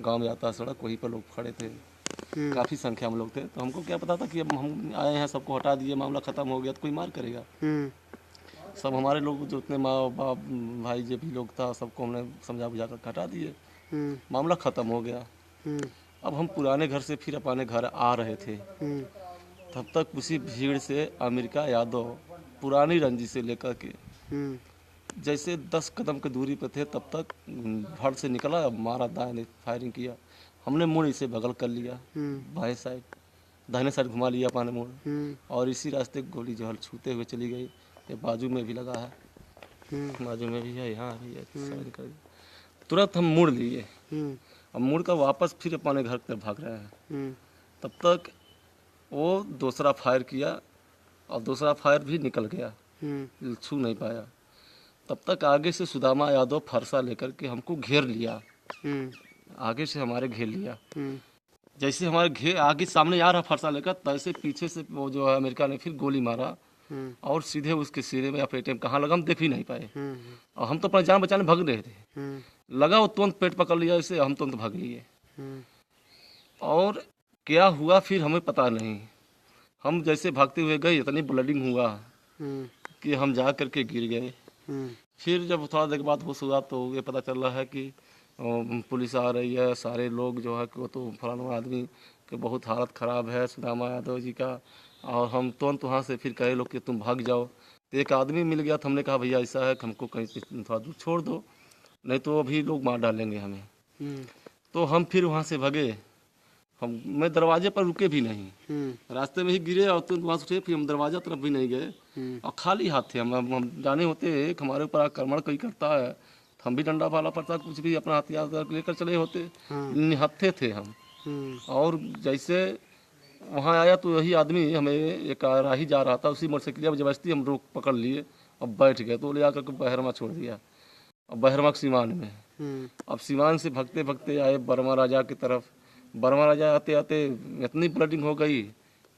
गांव में जाता है सड़क, वहीं पर लोग खड़े थे, काफ़ी संख्या में लोग थे। तो हमको क्या पता था कि अब हम आए हैं, सबको हटा दिए, मामला ख़त्म हो गया तो कोई मार करेगा। सब हमारे लोग जो उतने माँ बाप भाई जो भी लोग था, सबको हमने समझा बुझा कर हटा दिए, मामला ख़त्म हो गया। अब हम पुराने घर से फिर अपने घर आ रहे थे, तब तक उसी भीड़ से अमेरिका यादव पुरानी रंजिश से लेकर के जैसे 10 कदम की दूरी पर थे, तब तक भड़ से निकला, मारा, दाएं फायरिंग किया। हमने मुड़ इसे बगल कर लिया, बाएं साइड, दाहिने साइड घुमा लिया अपने मुड़, और इसी रास्ते गोली जो है छूते हुए चली गई। ये बाजू में भी लगा है, बाजू में भी है, यहाँ भी है। तुरंत हम मुड़ लिए, अब मुड़ कर वापस फिर अपने घर की तरफ भाग रहे हैं। तब तक वो दूसरा फायर किया और दूसरा फायर भी निकल गया, छू नहीं पाया। तब तक आगे से सुदामा यादव फरसा लेकर के हमको घेर लिया, आगे से हमारे घेर लिया। जैसे हमारे घेर आगे सामने आ रहा फरसा लेकर, तैसे पीछे से वो जो है अमेरिका ने फिर गोली मारा और सीधे उसके सिरे में या पेट में कहाँ लगा हम देख ही नहीं पाए। और हम तो अपना जान बचाने भाग रहे थे, लगा वो तुरंत पेट पकड़ लिया इसे, हम तुरंत भाग लिए। और क्या हुआ फिर हमें पता नहीं, हम जैसे भागते हुए गए इतनी ब्लडिंग हुआ कि हम जा करके गिर गए। फिर जब थोड़ा देर बाद होश हुआ तो ये पता चल रहा है कि पुलिस आ रही है, सारे लोग जो है कि वो तो फलाना आदमी के बहुत हालत ख़राब है सुदामा यादव जी का। और हम तुरंत वहाँ से फिर कहे लोग कि तुम भाग जाओ। तो एक आदमी मिल गया, तो हमने कहा भैया ऐसा है कि हमको कहीं थोड़ा दूर छोड़ दो, नहीं तो अभी लोग मार डालेंगे हमें। तो हम फिर वहाँ से भगे, मैं दरवाजे पर रुके भी नहीं, रास्ते में ही गिरे और तुरंत वहाँ से उठे, फिर हम दरवाजा तरफ भी नहीं गए और खाली हाथ थे। हम जाने होते एक हमारे ऊपर आक्रमण कोई करता है तो हम भी डंडा वाला पड़ता, कुछ भी अपना हथियार लेकर चले होते, निहत्थे थे हम। और जैसे वहाँ आया तो यही आदमी हमें एक राही जा रहा था, उसी मोटरसाइकिल जबरदस्ती हम रोक पकड़ लिए और बैठ गए, तो ले आकर के बहरमा छोड़ दिया, और बहरमा सीमान में। अब सीमान से भगते भगते आए बर्मा राजा की तरफ। बर्मा राजा आते आते इतनी ब्लडिंग हो गई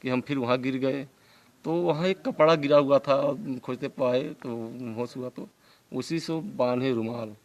कि हम फिर वहाँ गिर गए। तो वहाँ एक कपड़ा गिरा हुआ था, खोजते पाए तो होश हुआ, तो उसी से बांधे रुमाल